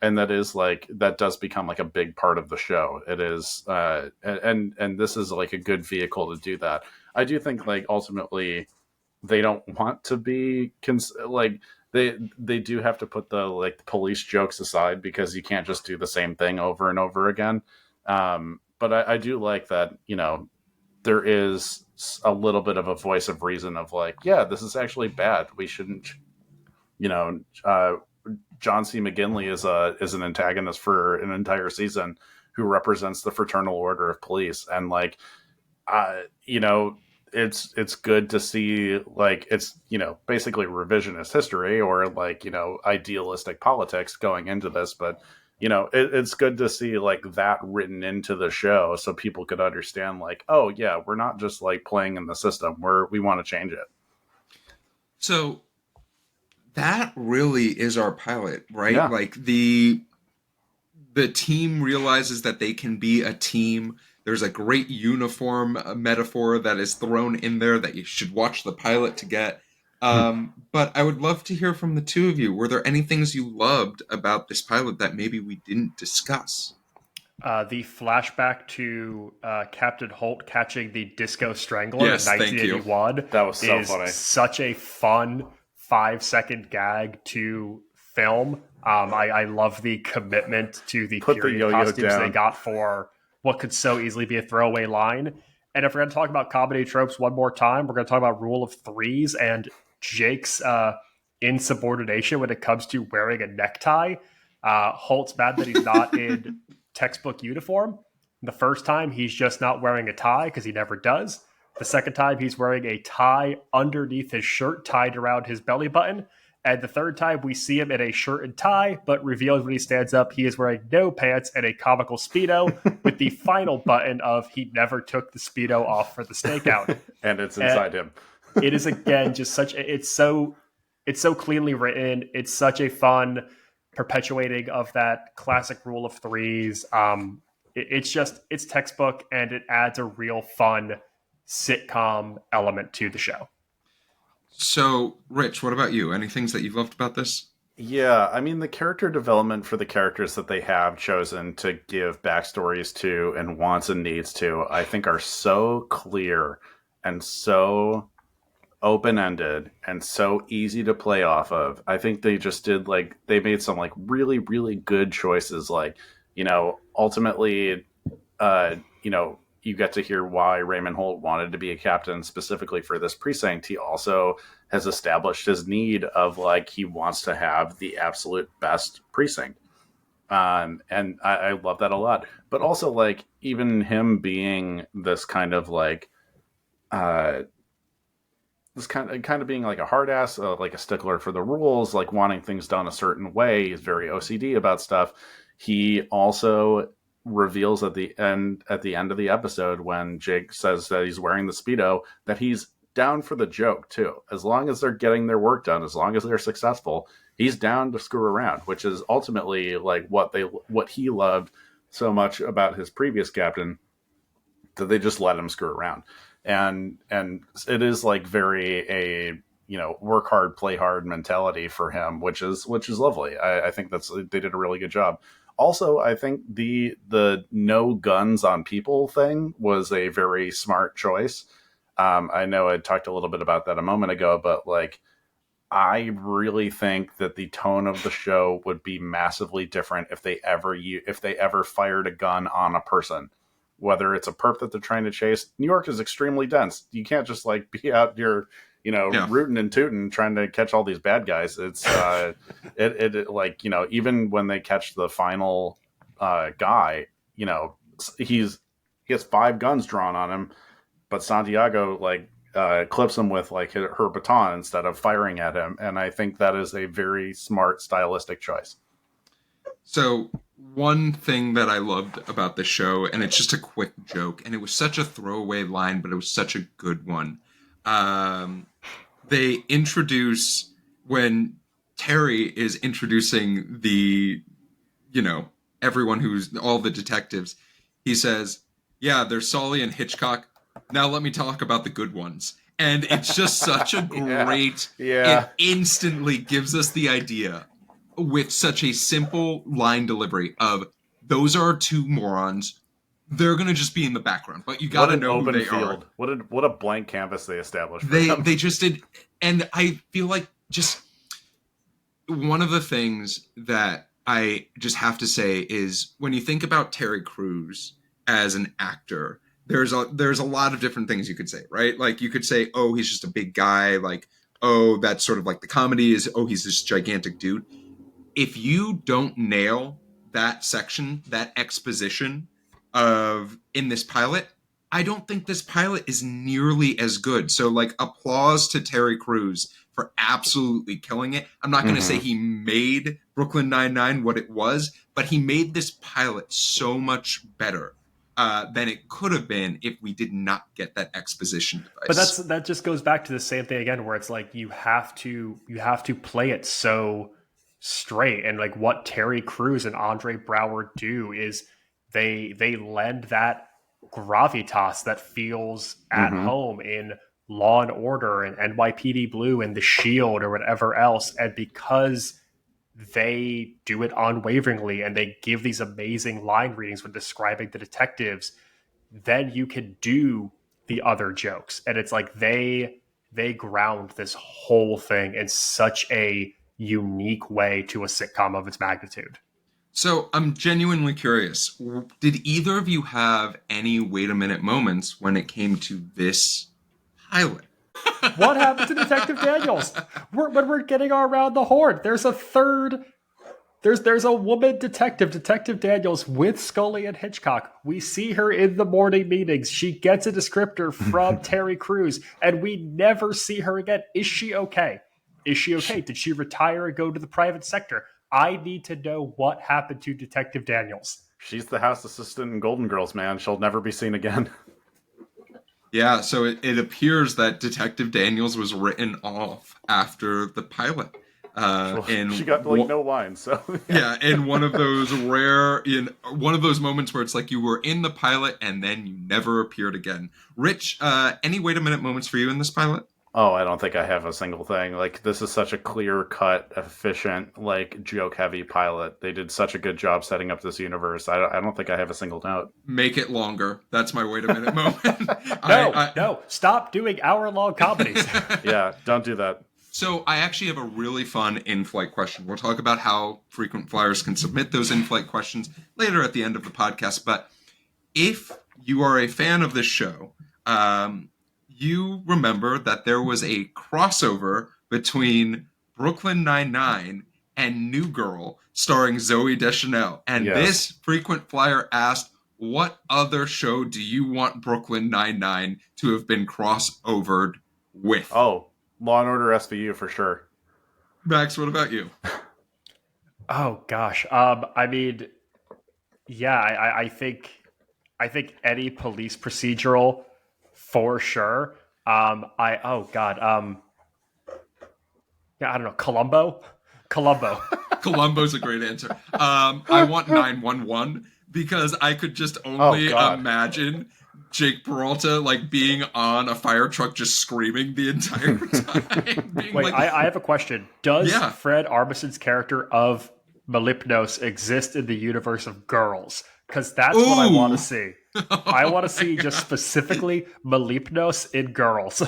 And that does become like a big part of the show. It is, and this is like a good vehicle to do that. I do think like ultimately they don't want to be they do have to put the like police jokes aside because you can't just do the same thing over and over again. But I do like that, there is a little bit of a voice of reason of like, yeah, this is actually bad. We shouldn't, John C. McGinley is an antagonist for an entire season who represents the Fraternal Order of Police. And like, it's good to see, like, it's, basically revisionist history or like, idealistic politics going into this, but it's good to see like that written into the show so people could understand like, oh yeah, we're not just like playing in the system, we want to change it. So that really is our pilot, right? Yeah. Like the team realizes that they can be a team. There's a great uniform metaphor that is thrown in there that you should watch the pilot to get. But I would love to hear from the two of you. Were there any things you loved about this pilot that maybe we didn't discuss? The flashback to Captain Holt catching the Disco Strangler in 1981. That was so funny. Such a fun 5-second gag to film. I love the commitment to the period costumes they got for what could so easily be a throwaway line. And if we're going to talk about comedy tropes one more time, we're going to talk about rule of threes and Jake's insubordination when it comes to wearing a necktie. Holt's mad that he's not in textbook uniform. The first time, he's just not wearing a tie because he never does. The second time, he's wearing a tie underneath his shirt tied around his belly button. And the third time, we see him in a shirt and tie, but reveals when he stands up, he is wearing no pants and a comical Speedo with the final button of he never took the Speedo off for the stakeout. And it's inside him. It is, again, just it's so cleanly written. It's such a fun perpetuating of that classic rule of threes. It's textbook, and it adds a real fun sitcom element to the show. So, Rich, what about you? Any things that you've loved about this? Yeah, I mean, the character development for the characters that they have chosen to give backstories to and wants and needs to, I think are so clear and so open-ended and so easy to play off of. I think they just did, like, they made some, like, really, really good choices. Like, ultimately, you get to hear why Raymond Holt wanted to be a captain specifically for this precinct. He also has established his need of like, he wants to have the absolute best precinct. And I love that a lot, but also like even him being this kind of like, this kind of being like a hard ass, like a stickler for the rules, like wanting things done a certain way. He's very OCD about stuff. He also reveals at the end of the episode when Jake says that he's wearing the Speedo that he's down for the joke too. As long as they're getting their work done, as long as they're successful, he's down to screw around, which is ultimately like what he loved so much about his previous captain, that they just let him screw around. And it is like very a work hard, play hard mentality for him, which is lovely. I think they did a really good job. Also, I think the no guns on people thing was a very smart choice. I know I talked a little bit about that a moment ago, but like, I really think that the tone of the show would be massively different if they ever fired a gun on a person, whether it's a perp that they're trying to chase. New York is extremely dense. You can't just like be out here, rooting and tooting, trying to catch all these bad guys. It's it like, even when they catch the final guy, he has 5 guns drawn on him, but Santiago like clips him with like her baton instead of firing at him. And I think that is a very smart stylistic choice. So one thing that I loved about the show, and it's just a quick joke, and it was such a throwaway line, but it was such a good one. They introduce, when Terry is introducing the, everyone who's all the detectives, he says, yeah, there's Sully and Hitchcock. Now let me talk about the good ones. And it's just such a great, yeah. It instantly gives us the idea with such a simple line delivery of, those are 2 morons. They're going to just be in the background, but you got to know who they are. What a blank canvas they established for they them. They just did. And I feel like just one of the things that I just have to say is when you think about Terry Crews as an actor. There's a lot of different things you could say, right? Like you could say, oh, he's just a big guy. Like, oh, that's sort of like the comedy is, oh, he's this gigantic dude. If you don't nail that section, that exposition of in this pilot, I don't think this pilot is nearly as good. So like applause to Terry Crews for absolutely killing it. I'm not going to say he made Brooklyn Nine-Nine what it was, but he made this pilot so much better than it could have been if we did not get that exposition device. But that just goes back to the same thing again, where it's like you have to play it so straight. And like what Terry Crews and Andre Braugher do is they lend that gravitas that feels at home in Law and Order and NYPD Blue and The Shield or whatever else. And because they do it unwaveringly and they give these amazing line readings when describing the detectives, then you can do the other jokes. And it's like they ground this whole thing in such a unique way to a sitcom of its magnitude. So I'm genuinely curious. Did either of you have any wait a minute moments when it came to this pilot? What happened to Detective Daniels? When we're getting around the horn, there's a third. There's a woman detective, Detective Daniels, with Scully and Hitchcock. We see her in the morning meetings. She gets a descriptor from Terry Crews, and we never see her again. Is she okay? Is she okay? Did she retire and go to the private sector? I need to know what happened to Detective Daniels. She's the house assistant in Golden Girls, man. She'll never be seen again. Yeah, so it appears that Detective Daniels was written off after the pilot. And she got like no lines, so yeah, in one of those moments where it's like you were in the pilot and then you never appeared again. Rich, any wait a minute moments for you in this pilot? Oh, I don't think I have a single thing. Like, this is such a clear-cut, efficient, like, joke-heavy pilot. They did such a good job setting up this universe. I don't think I have a single note. Make it longer. That's my wait a minute moment. No, stop doing hour-long comedies. Yeah, don't do that. So I actually have a really fun in-flight question. We'll talk about how frequent flyers can submit those in-flight questions later at the end of the podcast. But if you are a fan of this show, you remember that there was a crossover between Brooklyn Nine-Nine and New Girl starring Zooey Deschanel. And This frequent flyer asked, what other show do you want Brooklyn Nine-Nine to have been crossovered with? Oh, Law and Order SVU for sure. Max, what about you? Oh gosh. I mean, yeah, I think any police procedural for sure. Yeah, I don't know. Columbo. Columbo's a great answer. I want 911 because I could just only imagine Jake Peralta like being on a fire truck just screaming the entire time. Wait, I have a question. Does Fred Armisen's character of Melipnos exist in the universe of Girls? Because that's what I want to see. I want to see just specifically Melipnos in Girls.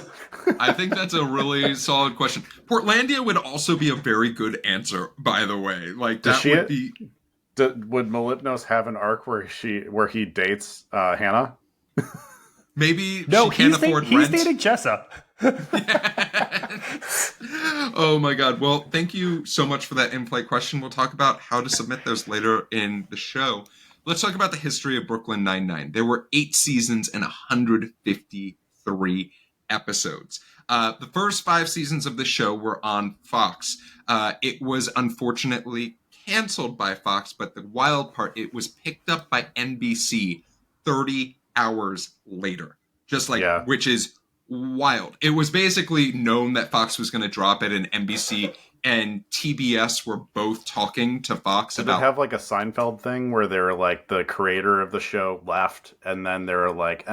I think that's a really solid question. Portlandia would also be a very good answer, by the way. Like that would be. Would Melipnos have an arc where he dates Hannah? Maybe no, she can't afford rent. He's dating Jessa. Yes. Oh my god. Well, thank you so much for that in-flight question. We'll talk about how to submit those later in the show. Let's talk about the history of Brooklyn Nine-Nine. There were 8 seasons and 153 episodes. The first 5 seasons of the show were on Fox. It was unfortunately canceled by Fox, but the wild part, it was picked up by NBC 30 hours later. Which is wild. It was basically known that Fox was going to drop it, and NBC and TBS were both talking to Fox about... Did it have like a Seinfeld thing where they were like, the creator of the show left, and then they were like,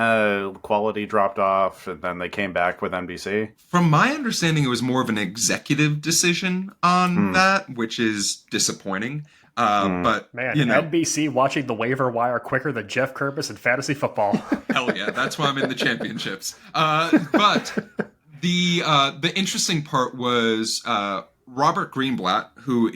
quality dropped off, and then they came back with NBC? From my understanding, it was more of an executive decision on that, which is disappointing. But man, NBC watching the waiver wire quicker than Jeff Curtis in fantasy football. Hell yeah, that's why I'm in the championships. But the interesting part was Robert Greenblatt, who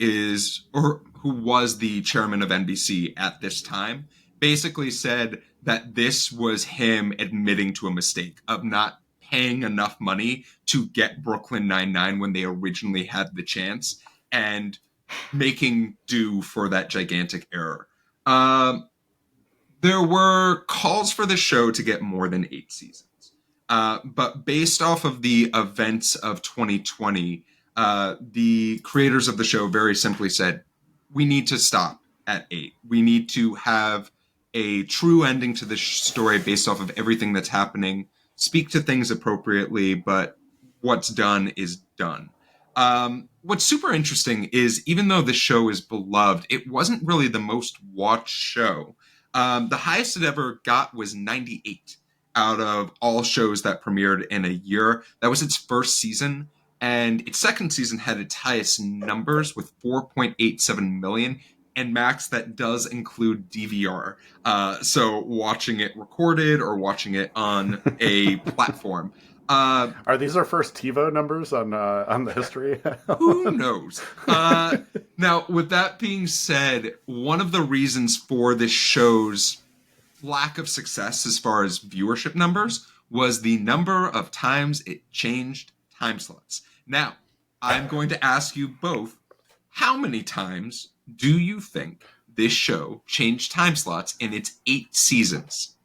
was the chairman of NBC at this time, basically said that this was him admitting to a mistake of not paying enough money to get Brooklyn Nine-Nine when they originally had the chance and making do for that gigantic error. There were calls for the show to get more than 8 seasons. But based off of the events of 2020, the creators of the show very simply said, we need to stop at 8. We need to have a true ending to this story based off of everything that's happening, speak to things appropriately, but what's done is done. What's super interesting is even though this show is beloved, it wasn't really the most watched show. The highest it ever got was 98 out of all shows that premiered in a year. That was its first season. And its second season had its highest numbers with 4.87 million. And Max, that does include DVR. So watching it recorded or watching it on a platform. Are these our first TiVo numbers on the history? Who knows? Now, with that being said, one of the reasons for this show's lack of success as far as viewership numbers was the number of times it changed time slots. Now, I'm going to ask you both, how many times do you think this show changed time slots in its 8 seasons?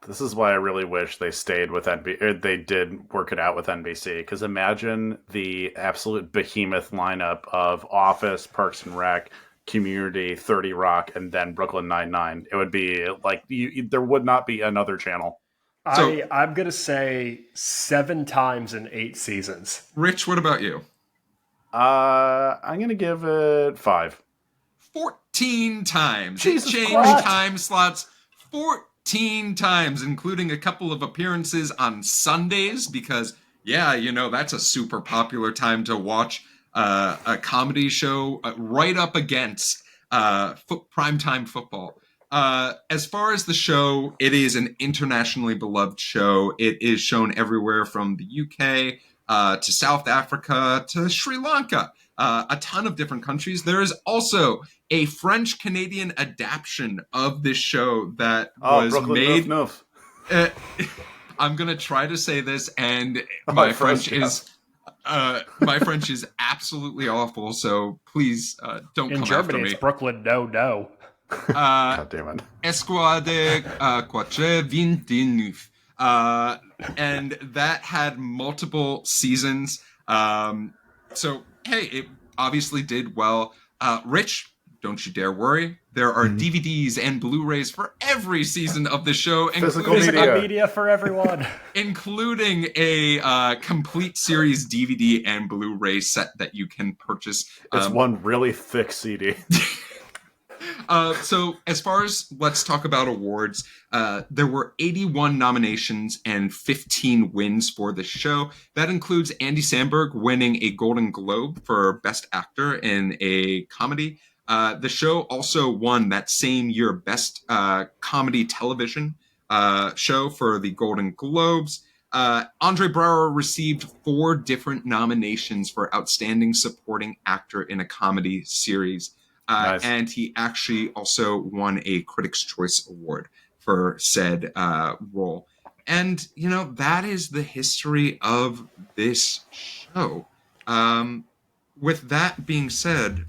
This is why I really wish they stayed with NBC, or they did work it out with NBC, because imagine the absolute behemoth lineup of Office, Parks and Rec, Community, 30 Rock, and then Brooklyn Nine-Nine. It would be like, there would not be another channel. I'm going to say 7 times in 8 seasons. Rich, what about you? I'm going to give it 5. 14 times. Jesus it changed Christ. time slots 14 times, including a couple of appearances on Sundays, because, yeah, you know, that's a super popular time to watch a comedy show right up against primetime football. As far as the show, it is an internationally beloved show. It is shown everywhere from the UK to South Africa to Sri Lanka, a ton of different countries. There is also a French-Canadian adaptation of this show that was Brooklyn made. Noof. I'm gonna try to say this, and my French is absolutely awful. So please don't In come Germany, after me. it's Brooklyn, no. God damn it. Esquade Quatre 29. And that had multiple seasons. So, hey, it obviously did well. Rich, don't you dare worry. There are DVDs and Blu-rays for every season of the show, Physical Physical media for everyone. including a complete series DVD and Blu-ray set that you can purchase. It's one really thick CD. So as far as let's talk about awards, there were 81 nominations and 15 wins for the show. That includes Andy Samberg winning a Golden Globe for Best Actor in a Comedy. The show also won that same year Best Comedy Television show for the Golden Globes. Andre Braugher received 4 different nominations for Outstanding Supporting Actor in a Comedy Series. Nice. And he actually also won a Critics' Choice Award for said role. And, you know, that is the history of this show. With that being said,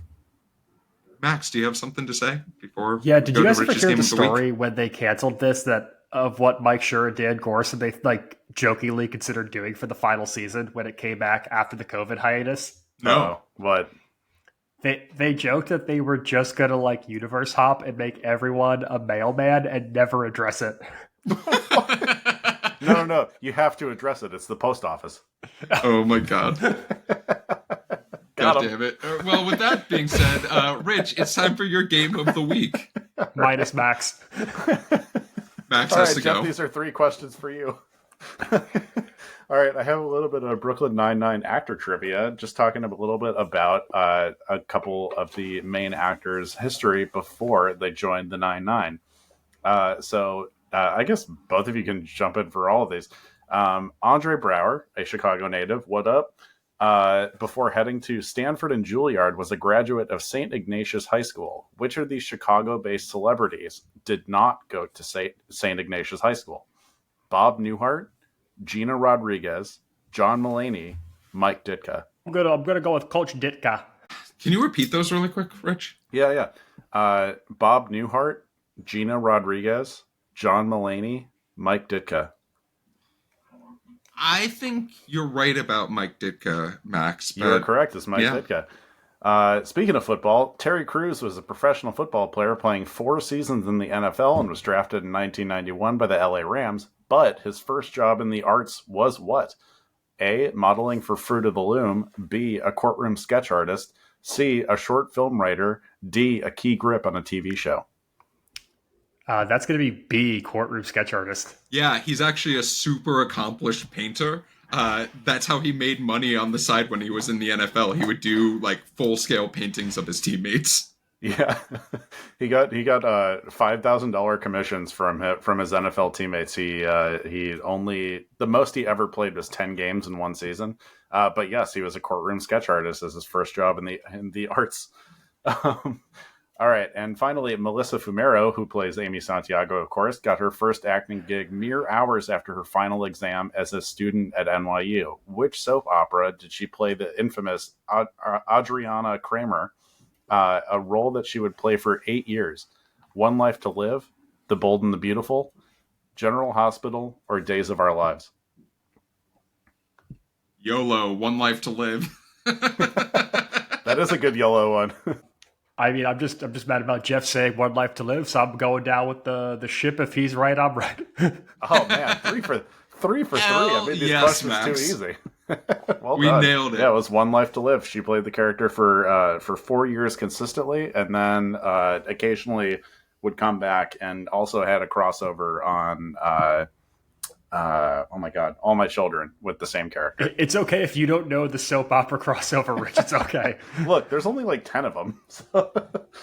Max, do you have something to say before? Yeah, did we you go guys to ever Rich's hear Game the of the Week? story when they canceled this, that of what Mike Schur and Dan Gorson they like jokingly considered doing for the final season when it came back after the COVID hiatus? No. What? They joked that they were just gonna like universe hop and make everyone a mailman and never address it. No. You have to address it. It's the post office. Oh my God. Got God him. damn it. Well, with that being said, Rich, it's time for your Game of the Week. Minus Max. Max All has right, to Jeff, go. these are 3 questions for you. All right, I have a little bit of Brooklyn Nine-Nine actor trivia, just talking a little bit about a couple of the main actors' history before they joined the Nine-Nine. So I guess both of you can jump in for all of these. Andre Braugher, a Chicago native, what up? before heading to Stanford and Juilliard, was a graduate of St. Ignatius High School. Which of these Chicago-based celebrities did not go to St. Ignatius High School? Bob Newhart, Gina Rodriguez, John Mulaney, Mike Ditka. I'm gonna go with Coach Ditka. Can you repeat those really quick, Rich? Yeah. Bob Newhart, Gina Rodriguez, John Mulaney, Mike Ditka. I think you're right about Mike Ditka, Max. But You're correct. It's Mike Ditka. Speaking of football, Terry Crews was a professional football player playing 4 seasons in the NFL and was drafted in 1991 by the LA Rams. But his first job in the arts was what? A, modeling for Fruit of the Loom. B, a courtroom sketch artist. C, a short film writer. D, a key grip on a TV show. That's going to be B, courtroom sketch artist. Yeah, he's actually a super accomplished painter. That's how he made money on the side when he was in the NFL. He would do like full-scale paintings of his teammates. Yeah, he got $5,000 commissions from his NFL teammates. He the most he ever played was 10 games in one season. But yes, he was a courtroom sketch artist as his first job in the arts. All right, and finally, Melissa Fumero, who plays Amy Santiago, of course, got her first acting gig mere hours after her final exam as a student at NYU. Which soap opera did she play the infamous Adriana Kramer, a role that she would play for 8 years? One Life to Live, The Bold and the Beautiful, General Hospital, or Days of Our Lives? YOLO, One Life to Live. That is a good YOLO one. I mean, I'm just mad about Jeff saying One Life to Live, so I'm going down with the ship. If he's right, I'm right. Oh man, three for three. I made these questions Max. too easy. Well we done. nailed it. Yeah, it was One Life to Live. She played the character for 4 years consistently, and then occasionally would come back, and also had a crossover on oh my god, All My Children with the same character. It's okay if you don't know the soap opera crossover, Rich. It's okay. Look, there's only like 10 of them. So.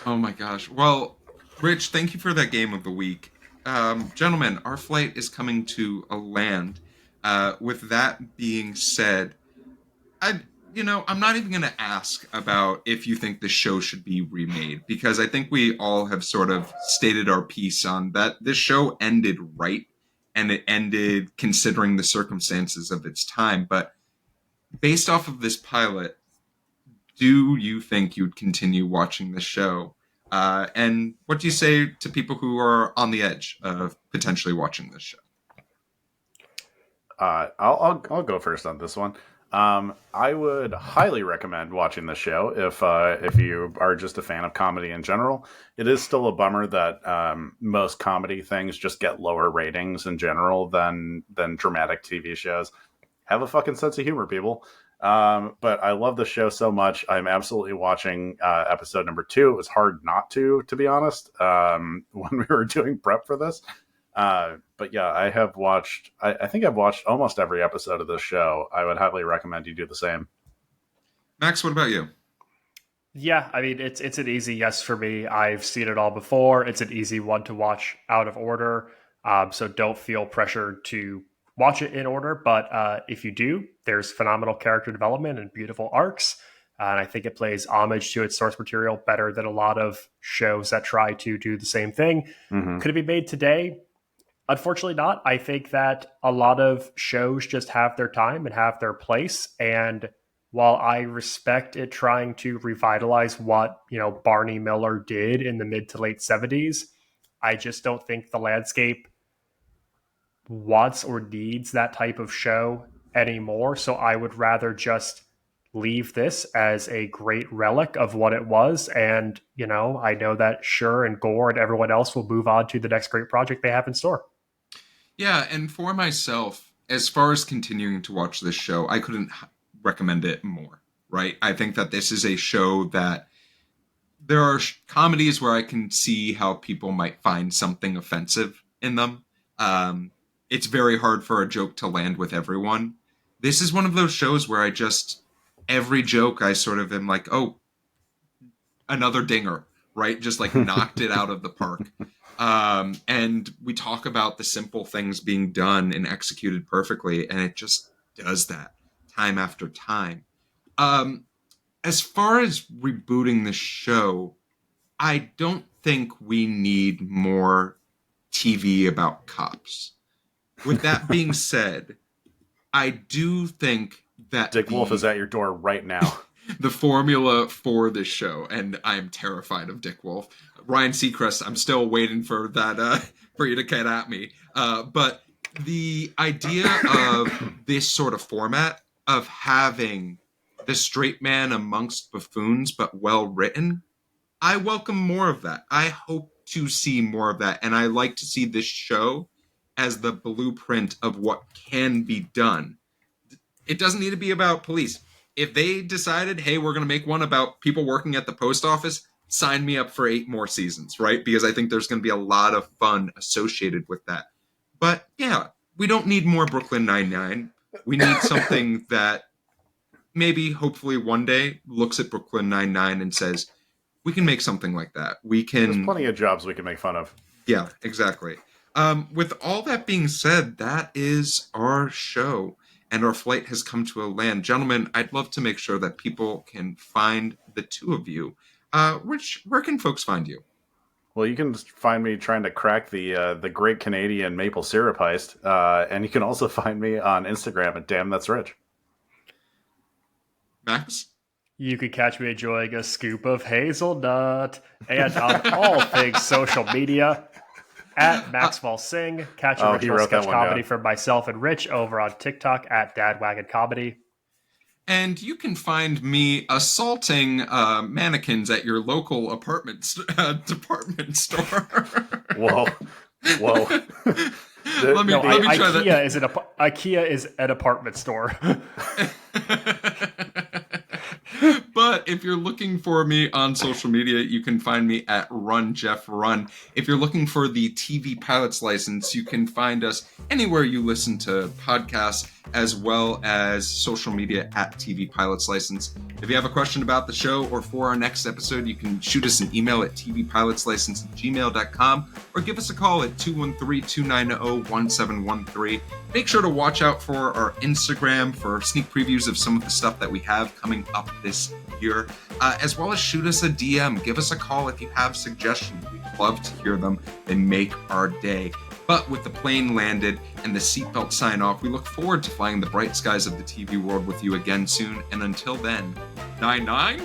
Oh my gosh. Well, Rich, thank you for that game of the week. Gentlemen, our flight is coming to a land. With that being said, I'm not even going to ask about if you think the show should be remade, because I think we all have sort of stated our piece on that. This show ended right, and it ended considering the circumstances of its time. But based off of this pilot, do you think you'd continue watching the show? And what do you say to people who are on the edge of potentially watching this show? I'll go first on this one. I would highly recommend watching the show if you are just a fan of comedy in general. It is still a bummer that most comedy things just get lower ratings in general than dramatic TV shows. Have a fucking sense of humor, people. But I love the show so much. I'm absolutely watching episode number 2. It was hard not to be honest, when we were doing prep for this. But yeah, I have watched, I think I've watched almost every episode of this show. I would highly recommend you do the same. Max, what about you? Yeah, I mean, it's an easy yes for me. I've seen it all before. It's an easy one to watch out of order. So don't feel pressured to watch it in order. But if you do, there's phenomenal character development and beautiful arcs. And I think it plays homage to its source material better than a lot of shows that try to do the same thing. Mm-hmm. Could it be made today? Unfortunately not. I think that a lot of shows just have their time and have their place. And while I respect it trying to revitalize what, Barney Miller did in the mid to late 70s, I just don't think the landscape wants or needs that type of show anymore. So I would rather just leave this as a great relic of what it was. And, I know that Schur and Gore and everyone else will move on to the next great project they have in store. Yeah, and for myself, as far as continuing to watch this show, I couldn't recommend it more, right? I think that this is a show that there are comedies where I can see how people might find something offensive in them. It's very hard for a joke to land with everyone. This is one of those shows where every joke I sort of am like, oh, another dinger, right? Just like knocked it out of the park. And we talk about the simple things being done and executed perfectly, and it just does that time after time. As far as rebooting the show, I don't think we need more TV about cops. With that being said, I do think that Dick Wolf is at your door right now. the formula for this show, and I'm terrified of Dick Wolf. Ryan Seacrest, I'm still waiting for that for you to get at me. But the idea of this sort of format of having the straight man amongst buffoons, but well written, I welcome more of that. I hope to see more of that, and I like to see this show as the blueprint of what can be done. It doesn't need to be about police. If they decided, hey, we're going to make one about people working at the post office, sign me up for 8 more seasons, right? Because I think there's going to be a lot of fun associated with that. But yeah, we don't need more Brooklyn Nine-Nine. We need something that maybe, hopefully, one day looks at Brooklyn Nine-Nine and says, we can make something like that. We can. There's plenty of jobs we can make fun of. Yeah, exactly. With all that being said, that is our show, and our flight has come to a land. Gentlemen, I'd love to make sure that people can find the two of you. Rich, where can folks find you? Well, you can find me trying to crack the Great Canadian Maple Syrup Heist, and you can also find me on Instagram at Damn That's Rich. Max? You could catch me enjoying a scoop of hazelnut, and on all things social media at Maxwell Singh. Catch a original sketch comedy for myself and Rich over on TikTok at Dadwagon Comedy. And you can find me assaulting mannequins at your local department store. Whoa. Let me try that. IKEA is an apartment store. But if you're looking for me on social media, you can find me at RunJeffRun. If you're looking for the TV Pilot's License, you can find us anywhere you listen to podcasts, as well as social media at TV Pilot's License. If you have a question about the show or for our next episode, you can shoot us an email at tvpilotslicense@gmail.com or give us a call at 213-290-1713. Make sure to watch out for our Instagram for sneak previews of some of the stuff that we have coming up this year, as well as shoot us a DM. Give us a call if you have suggestions. We'd love to hear them. They make our day. But with the plane landed and the seatbelt sign off, we look forward to flying the bright skies of the TV world with you again soon. And until then, 9-9?